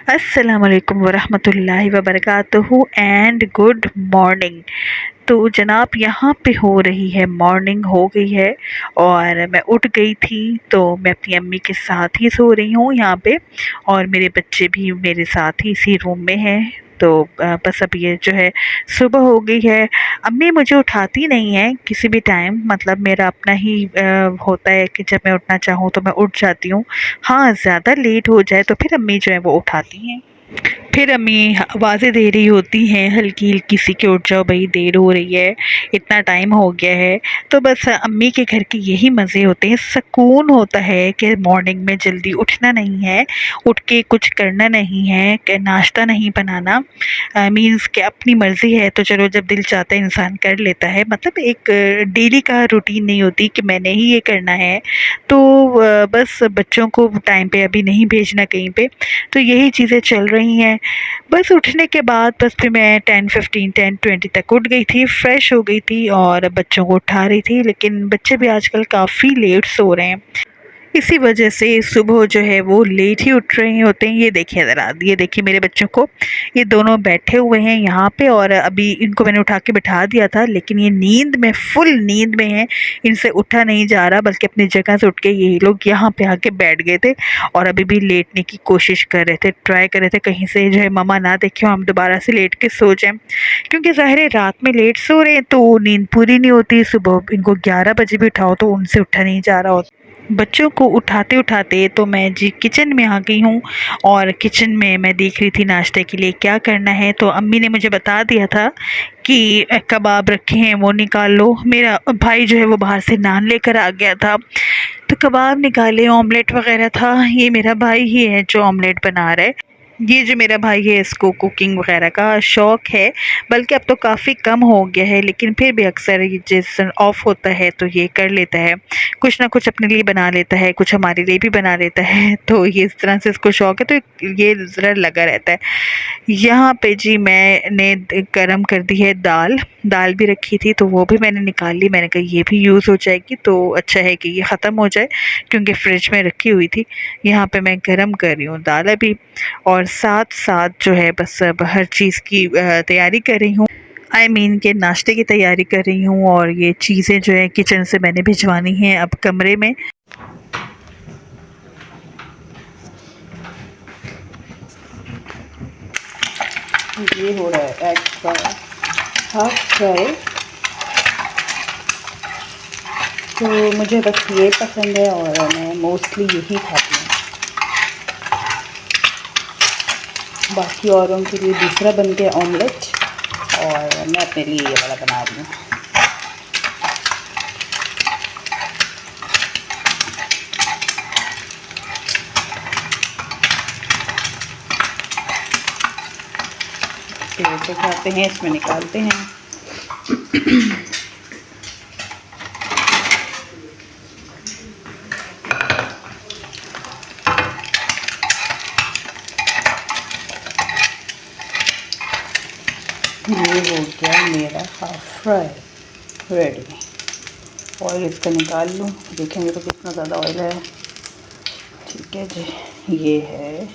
अस्सलामुअलैकुम वरहमतुल्लाहि वबरकातुहू and good morning. तो जनाब यहाँ पे हो रही है, मॉर्निंग हो गई है और मैं उठ गई थी। तो मैं अपनी अम्मी के साथ ही सो रही हूँ यहाँ पे, और मेरे बच्चे भी मेरे साथ ही इसी रूम में हैं। तो बस अब ये जो है सुबह हो गई है। अम्मी मुझे उठाती नहीं है किसी भी टाइम, मतलब मेरा अपना ही होता है कि जब मैं उठना चाहूँ तो मैं उठ जाती हूँ। हाँ, ज़्यादा लेट हो जाए तो फिर अम्मी जो है वो उठाती हैं। फिर अम्मी आवाज़ें दे रही होती हैं हल्की हल्की सी कि उठ जाओ भाई, देर हो रही है, इतना टाइम हो गया है। तो बस अम्मी के घर के यही मज़े होते हैं, सुकून होता है कि मॉर्निंग में जल्दी उठना नहीं है, उठ के कुछ करना नहीं है, कि नाश्ता नहीं बनाना। मीन्स कि अपनी मर्ज़ी है तो चलो, जब दिल चाहता है इंसान कर लेता है। मतलब एक डेली का रूटीन नहीं होती कि मैंने ही ये करना है। तो बस बच्चों को टाइम पे अभी नहीं भेजना कहीं पे, तो यही चीज़ें चल रही हैं। बस उठने के बाद बस फिर मैं 10:15 10:20 तक उठ गई थी, फ्रेश हो गई थी और बच्चों को उठा रही थी। लेकिन बच्चे भी आजकल काफ़ी लेट सो रहे हैं, इसी वजह से सुबह जो है वो लेट ही उठ रहे होते हैं। ये देखिए ज़रा, ये देखिए मेरे बच्चों को, ये दोनों बैठे हुए हैं यहाँ पे, और अभी इनको मैंने उठा के बिठा दिया था, लेकिन ये नींद में, फुल नींद में हैं। इनसे उठा नहीं जा रहा, बल्कि अपनी जगह से उठ के यही लोग यहाँ पे आके बैठ गए थे और अभी भी लेटने की कोशिश कर रहे थे, ट्राई कर रहे थे कहीं से जो है मम्मा ना देखे हम दोबारा से लेट के सो जाएं। क्योंकि ज़ाहिर है रात में लेट सो रहे हैं तो नींद पूरी नहीं होती, सुबह इनको 11 बजे भी उठाओ तो उनसे उठा नहीं जा रहा होता। बच्चों को उठाते उठाते तो मैं जी किचन में आ गई हूँ, और किचन में मैं देख रही थी नाश्ते के लिए क्या करना है। तो अम्मी ने मुझे बता दिया था कि कबाब रखे हैं वो निकाल लो। मेरा भाई जो है वो बाहर से नान लेकर आ गया था, तो कबाब निकाले, ऑमलेट वगैरह था। ये मेरा भाई ही है जो ऑमलेट बना रहा है। ये जो मेरा भाई है इसको कुकिंग वगैरह का शौक़ है, बल्कि अब तो काफ़ी कम हो गया है, लेकिन फिर भी अक्सर ये जिस दिन ऑफ होता है तो ये कर लेता है, कुछ ना कुछ अपने लिए बना लेता है, कुछ हमारे लिए भी बना लेता है। तो ये इस तरह से इसको शौक़ है, तो ये ज़रा लगा रहता है। यहाँ पे जी मैंने गरम कर दी है दाल, दाल भी रखी थी तो वो भी मैंने निकाल ली। मैंने कहा ये भी यूज़ हो जाएगी तो अच्छा है कि ये ख़त्म हो जाए, क्योंकि फ्रिज में रखी हुई थी। यहाँ पे मैं गरम कर रही हूँ दाल अभी, और साथ साथ जो है बस अब हर चीज़ की तैयारी कर रही हूँ। आई मीन के नाश्ते की तैयारी कर रही हूँ, और ये चीज़ें जो है किचन से मैंने भिजवानी हैं अब कमरे में। ये हो रहा है एग का हाफ फ्राई, तो मुझे बस ये पसंद है और मैं मोस्टली यही खाती हूँ। बाकी औरों के लिए दूसरा बन गया ऑमलेट, और मैं अपने लिए ये वाला बना रही हूँ। फिर खाते हैं, इसमें निकालते हैं। ये हो गया मेरा हाफ फ्राई रेडी। ऑयल इसका निकाल लूँ, देखेंगे तो कितना ज़्यादा ऑयल है। ठीक है जी, ये है,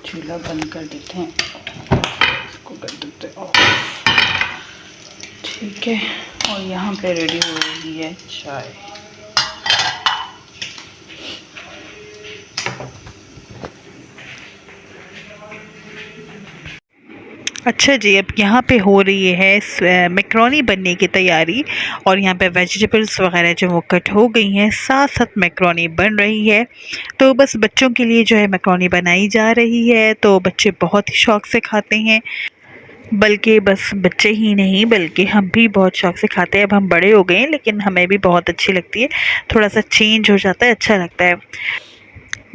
चूल्हा बंद कर देते हैं, इसको कर देते हैं ऑफ। ठीक है, और यहाँ पे रेडी हो रही है चाय। अच्छा जी, अब यहाँ पे हो रही है मैक्रोनी बनने की तैयारी, और यहाँ पे वेजिटेबल्स वगैरह जो वो कट हो गई हैं, साथ साथ मैक्रोनी बन रही है। तो बस बच्चों के लिए जो है मैक्रोनी बनाई जा रही है, तो बच्चे बहुत ही शौक़ से खाते हैं। बल्कि बस बच्चे ही नहीं, बल्कि हम भी बहुत शौक़ से खाते हैं। अब हम बड़े हो गए हैं, लेकिन हमें भी बहुत अच्छी लगती है, थोड़ा सा चेंज हो जाता है, अच्छा लगता है।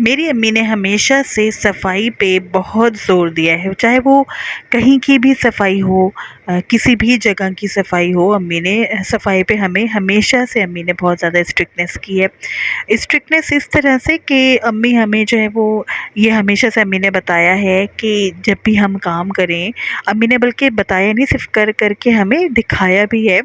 मेरी अम्मी ने हमेशा से सफाई पे बहुत ज़ोर दिया है, चाहे वो कहीं की भी सफाई हो, किसी भी जगह की सफाई हो। अम्मी ने सफाई पे हमें हमेशा से, अम्मी ने बहुत ज़्यादा स्ट्रिक्टनेस की है। स्ट्रिक्टनेस इस तरह से कि अम्मी हमें जो है वो, ये हमेशा से अम्मी ने बताया है कि जब भी हम काम करें, अम्मी ने बल्कि बताया नहीं, सिर्फ कर कर के हमें दिखाया भी है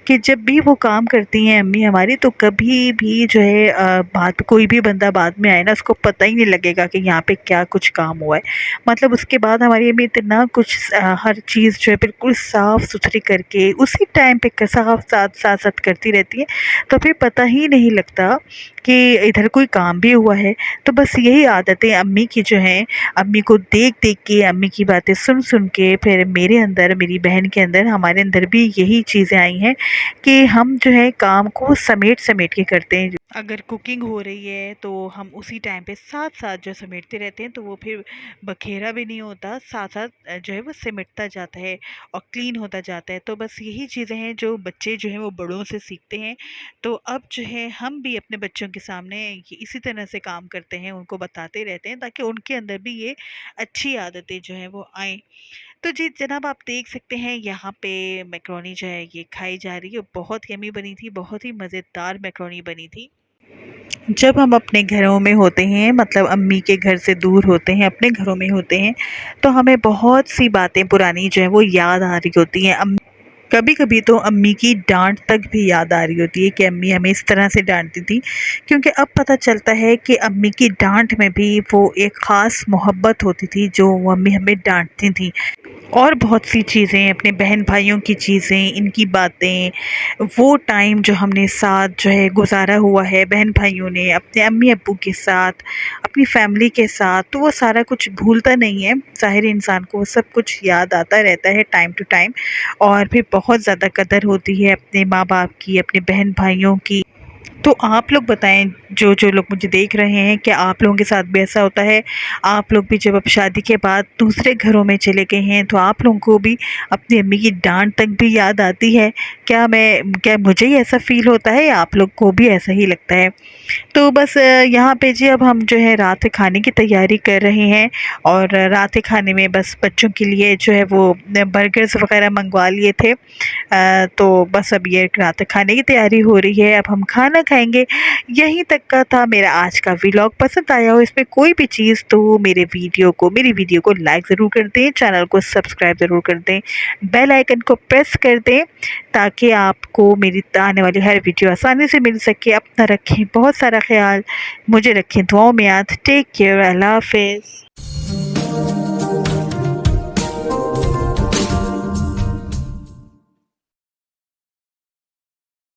कि जब भी वो काम करती हैं अम्मी हमारी, तो कभी भी जो है बात कोई भी बंदा बाद में आए ना, उसको पता ही नहीं लगेगा कि यहाँ पे क्या कुछ काम हुआ है। मतलब उसके बाद हमारी अम्मी इतना कुछ हर चीज़ जो है बिल्कुल साफ़ सुथरी करके उसी टाइम पे साफ साथ साथ साथ करती रहती हैं, तो फिर पता ही नहीं लगता कि इधर कोई काम भी हुआ है। तो बस यही आदतें अम्मी की जो हैं, अम्मी को देख देख के, अम्मी की बातें सुन सुन के फिर मेरे अंदर, मेरी बहन के अंदर, हमारे अंदर भी यही चीज़ें आई हैं कि हम जो है काम को समेट समेट के करते हैं। अगर कुकिंग हो रही है तो हम उसी टाइम पे साथ साथ जो समेटते रहते हैं, तो वो फिर बखेरा भी नहीं होता, साथ साथ जो है वो सिमटता जाता है और क्लीन होता जाता है। तो बस यही चीज़ें हैं जो बच्चे जो हैं वो बड़ों से सीखते हैं। तो अब जो है हम भी अपने बच्चों के सामने इसी तरह से काम करते हैं, उनको बताते रहते हैं, ताकि उनके अंदर भी ये अच्छी आदतें जो हैं वो आएँ। तो जी जनाब, आप देख सकते हैं यहाँ पे मैक्रोनी जो है ये खाई जा रही है। बहुत यम्मी बनी थी, बहुत ही मज़ेदार मैक्रोनी बनी थी। जब हम अपने घरों में होते हैं, मतलब अम्मी के घर से दूर होते हैं, अपने घरों में होते हैं, तो हमें बहुत सी बातें पुरानी जो है वो याद आ रही होती हैं। कभी कभी तो अम्मी की डांट तक भी याद आ रही होती है कि अम्मी हमें इस तरह से डांटती थी, क्योंकि अब पता चलता है कि अम्मी की डांट में भी वो एक ख़ास मोहब्बत होती थी जो वो अम्मी हमें डांटती थी। और बहुत सी चीज़ें, अपने बहन भाइयों की चीज़ें, इनकी बातें, वो टाइम जो हमने साथ जो है गुजारा हुआ है बहन भाइयों ने अपने अम्मी अब्बू के साथ, अपनी फैमिली के साथ, तो वो सारा कुछ भूलता नहीं है। ज़ाहिर इंसान को वो सब कुछ याद आता रहता है टाइम टू टाइम, और फिर बहुत ज़्यादा कदर होती है अपने माँ बाप की, अपने बहन भाइयों की। तो आप लोग बताएं, जो जो लोग मुझे देख रहे हैं, क्या आप लोगों के साथ भी ऐसा होता है? आप लोग भी जब अब शादी के बाद दूसरे घरों में चले गए हैं, तो आप लोगों को भी अपनी अम्मी की डांट तक भी याद आती है? क्या मुझे ही ऐसा फील होता है, या आप लोग को भी ऐसा ही लगता है? तो बस यहाँ पे जी अब हम जो है रात के खाने की तैयारी कर रहे हैं, और रात के खाने में बस बच्चों के लिए जो है वो बर्गर्स वगैरह मंगवा लिए थे। तो बस अब ये रात के खाने की तैयारी हो रही है, अब हम खाना खाएंगे। यहीं तक का था मेरा आज का व्लॉग। पसंद आया हो इसमें कोई भी चीज़, तो मेरी वीडियो को लाइक ज़रूर कर दें, चैनल को सब्सक्राइब ज़रूर कर दें, बेल आइकन को प्रेस कर दें, ताकि आपको मेरी आने वाली हर वीडियो आसानी से मिल सके। अपना रखें बहुत सारा ख्याल, मुझे रखें दुआओं में याद। टेक केयर, अल्लाह हाफिज़।